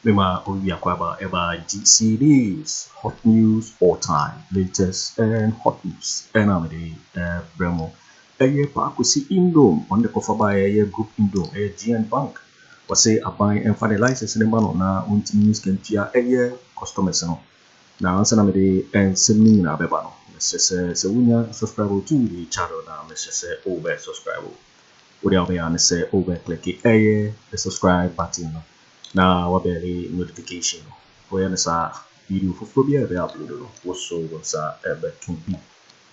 Mema Oya Kwaba Eba G series, hot news all time, latest and hot news. And I'm the Bremo. Kwesi Nduom on the cover by a group Nduom, a GN Bank. Was say a buy and finalizes in the man na untimis can tia a customers. Now, answer me the and sending in a bebano. Mr. Sewunya subscribe to the channel now, Mr. Over subscribe. Would say over click the subscribe button. Now, what be notification? Where is a video for phobia? They upload also was a can be.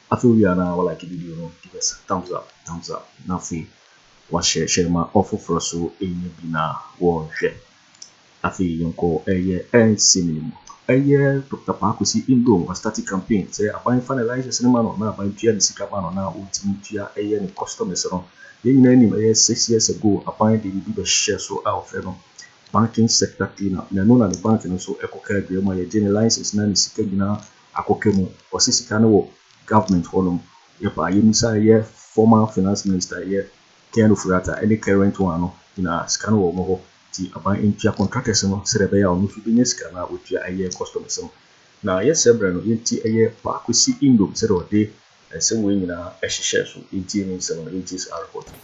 I feel we are now like a video. Give us a thumbs up. Nothing. What share my offer for us so in bina war share. I feel you call a year and similar. A year, Dr. Kwesi Nduom was starting campaign. Say, I find finalized cinema on now by Tia Sikabano now, ultimate a year and customers. In any 6 years ago, I find the share so out. Banking sector cleanup. Na no na the banking so ekoka agreement ye generalize na nisika gina akokemu osisika no government honum ye pa yimisa ye former finance minister ye Ken Ofori Atta any current one no ina sika no wo mo ti aban entua contractors no serebe ya onu fi binya sika na otua aye customers no na ye sebra no yenti aye Kwesi Nduom se do de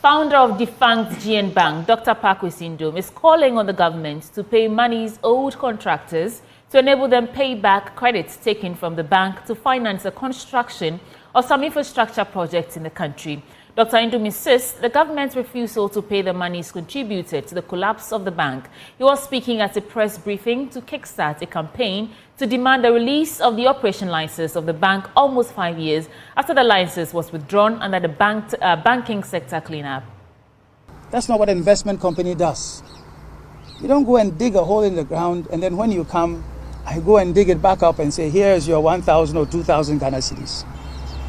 Founder of defunct GN Bank, Dr. Kwesi Nduom, is calling on the government to pay monies owed contractors to enable them pay back credits taken from the bank to finance the construction of some infrastructure projects in the country. Dr. Nduom insists the government's refusal to pay the monies contributed to the collapse of the bank. He was speaking at a press briefing to kickstart a campaign to demand the release of the operation license of the bank almost 5 years after the license was withdrawn under the banking sector cleanup. That's not what an investment company does. You don't go and dig a hole in the ground and then when you come, I go and dig it back up and say, here's your 1,000 or 2,000 Ghana cedis.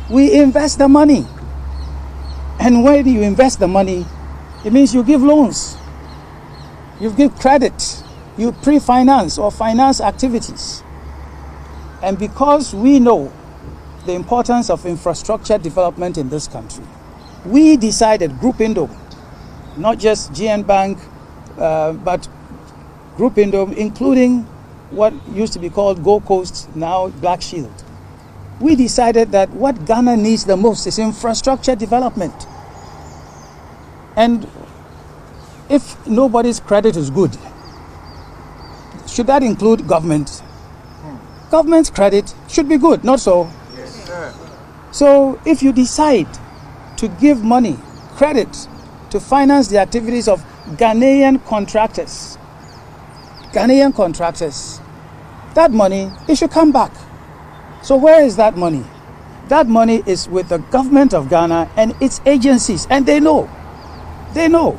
We invest the money. And when you invest the money, it means you give loans, you give credit, you pre-finance or finance activities. And because we know the importance of infrastructure development in this country, we decided, Group Nduom, not just GN Bank, but Group Nduom, including what used to be called Gold Coast, now Black Shield. We decided that what Ghana needs the most is infrastructure development. And if nobody's credit is good, should that include government? Government's credit should be good, not so? Yes, sir. So if you decide to give money, credit, to finance the activities of Ghanaian contractors, that money, it should come back. So where is that money? That money is with the government of Ghana and its agencies, and they know. They know.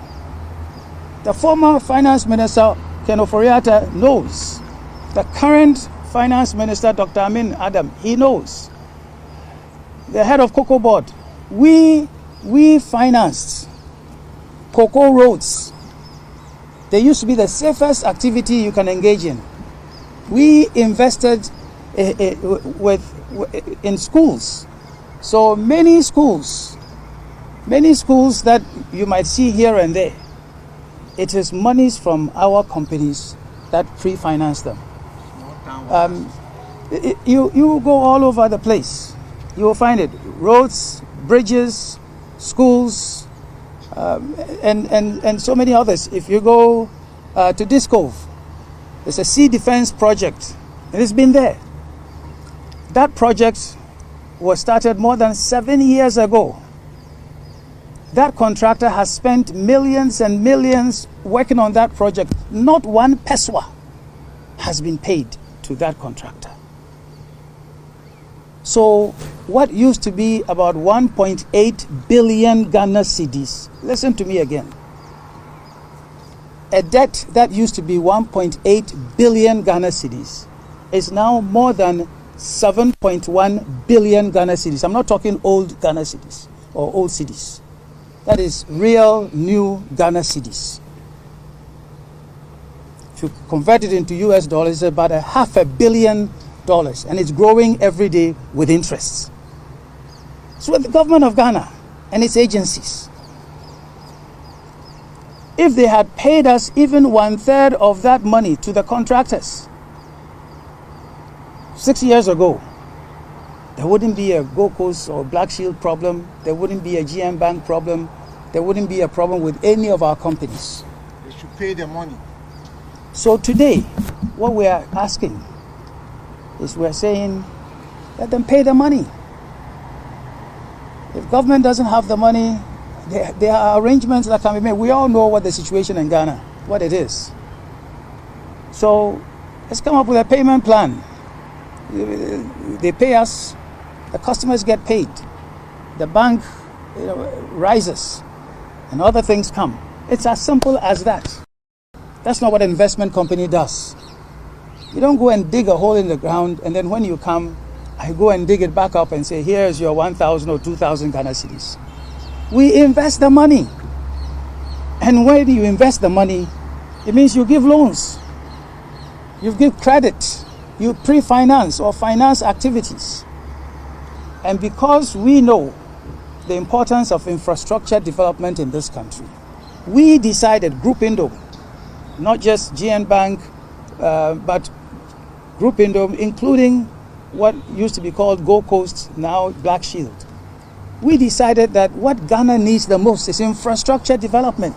The former finance minister, Ken Ofori Atta, knows. The current finance minister, Dr. Adam, he knows. The head of Cocoa Board, we financed cocoa roads. They used to be the safest activity you can engage in. We invested in schools. So many schools that you might see here and there, it is monies from our companies that pre-finance them. You go all over the place. You will find it. Roads, bridges, schools, and so many others. If you go to Discove, there's a sea defense project. It has been there. That project was started more than 7 years ago. That contractor has spent millions and millions working on that project. Not one peswa has been paid to that contractor. So what used to be about 1.8 billion Ghana cedis, listen to me again. A debt that used to be 1.8 billion Ghana cedis is now more than 7.1 billion Ghana cedis. I'm not talking old Ghana cedis or old cedis. That is real, new Ghana cedis. If you convert it into US dollars, it's about $500 million, and it's growing every day with interest. So the government of Ghana and its agencies, If they had paid us even 1/3 of that money to the contractors 6 years ago, there wouldn't be a Gold Coast or Black Shield problem. There wouldn't be a GM Bank problem. There wouldn't be a problem with any of our companies. They should pay their money. So today, what we are asking is we're saying, let them pay the money. If government doesn't have the money, there are arrangements that can be made. We all know what the situation in Ghana, what it is. So let's come up with a payment plan. They pay us, the customers get paid, the bank rises, and other things come. It's as simple as that. That's not what an investment company does. You don't go and dig a hole in the ground, and then when you come, I go and dig it back up and say, here's your 1,000 or 2,000 Ghana cedis. We invest the money. And when you invest the money, it means you give loans. You give credit. You pre-finance or finance activities. And because we know the importance of infrastructure development in this country, we decided, Group Indo, not just GN Bank, but Group Indo, including what used to be called Gold Coast, now Black Shield. We decided that what Ghana needs the most is infrastructure development.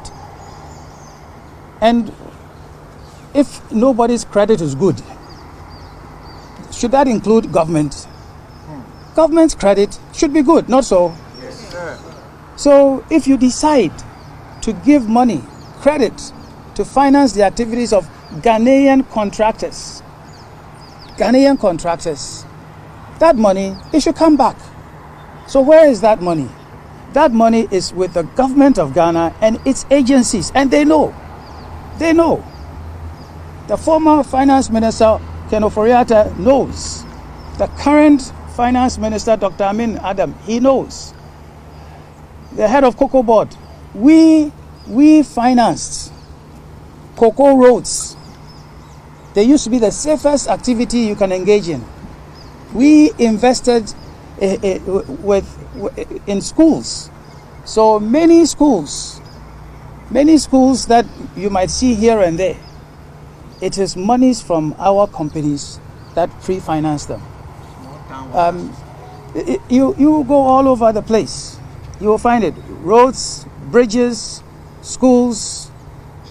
And if nobody's credit is good, should that include government? Government's credit should be good, not so? Yes, sir. So if you decide to give money, credit, to finance the activities of Ghanaian contractors, that money, it should come back. So where is that money? That money is with the government of Ghana and its agencies, and they know. They know. The former finance minister, Ken Ofori Atta, knows. The current finance minister, Dr. Amin Adam, he knows. The head of Cocoa Board, we financed cocoa roads. They used to be the safest activity you can engage in. We invested in schools. So many schools that you might see here and there, it is monies from our companies that pre-finance them. You go all over the place. You will find it. Roads, bridges, schools,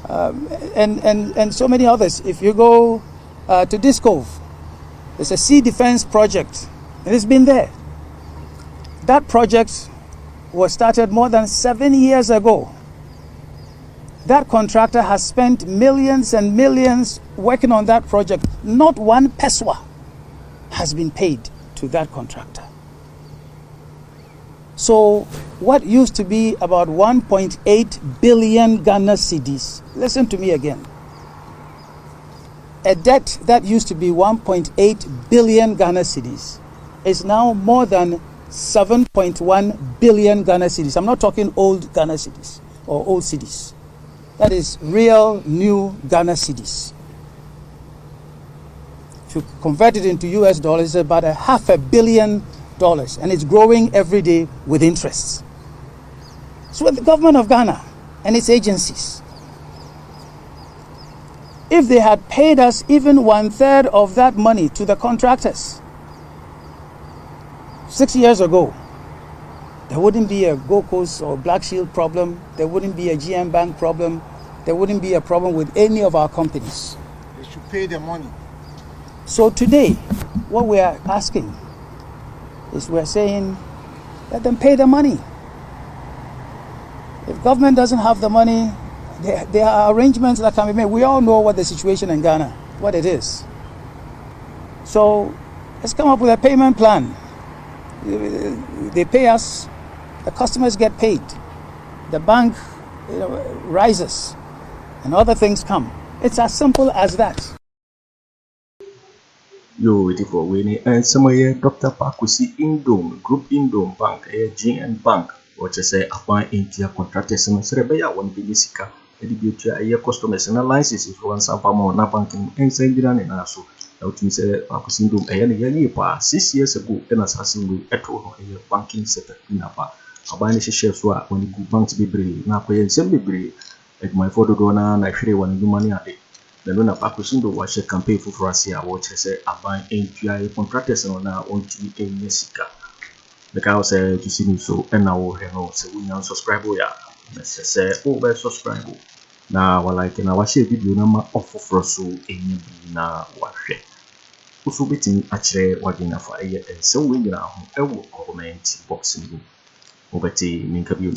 and so many others. If you go to Discove, there's a sea defense project. It has been there. That project was started more than 7 years ago. That contractor has spent millions and millions working on that project. Not one peswa has been paid to that contractor. So what used to be about 1.8 billion Ghana cedis, listen to me again. A debt that used to be 1.8 billion Ghana cedis is now more than 7.1 billion Ghana cedis. I'm not talking old Ghana cedis or old cedis. That is real new Ghana cedis. If you convert it into US dollars, it's about $500 million, and it's growing every day with interest. So with the government of Ghana and its agencies, if they had paid us even 1/3 of that money to the contractors 6 years ago, there wouldn't be a Gold Coast or Black Shield problem. There wouldn't be a GM Bank problem. There wouldn't be a problem with any of our companies. They should pay their money. So today, what we are asking is we're saying, let them pay the money. If government doesn't have the money, there are arrangements that can be made. We all know what the situation in Ghana, what it is. So let's come up with a payment plan. They pay us, the customers get paid, the bank rises, and other things come. It's as simple as that. Yo, it for winning and some of Dr. Kwesi Nduom, Group Indo Bank, GN Bank, which is a fine India contractors and Aremeyaw one Bigisika, a customers and licenses for one Sampamo, Napanking, and Sandiran and Asu. Out in Kwesi Nduom a year past 6 years ago, and assassin with a total banking setup in Napa. A banish shares were when the banks be brave, Napa and Semi brave. adwumayɛfoɔ dodoɔ no na Fíre wɔ ne dwuma ne ade na no na Kwesi Nduom wahyɛ campaign foforɔ ase a wɔkyerɛ sɛ aban ntua contractors no na wɔntumi ɛnyɛ sika because to see me so ɛna wɔhwɛ no sɛ wonya subscribe ya na sɛ wobɛ subscribe na walike na wahyɛ video no ma ɔfoforɔ so ɛnya bi na wahwɛ also betimi akyerɛ wadwene afa ɛyɛ ɛnsɛm wɔ nyinaa ho ɛwɔ comment box mu wobɛte minka bio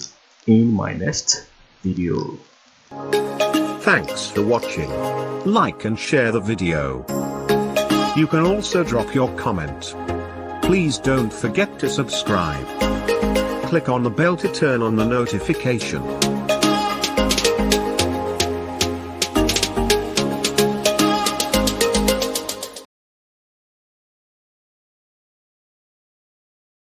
in my next video. Thanks for watching. Like and share the video. You can also drop your comment. Please don't forget to subscribe. Click on the bell to turn on the notification.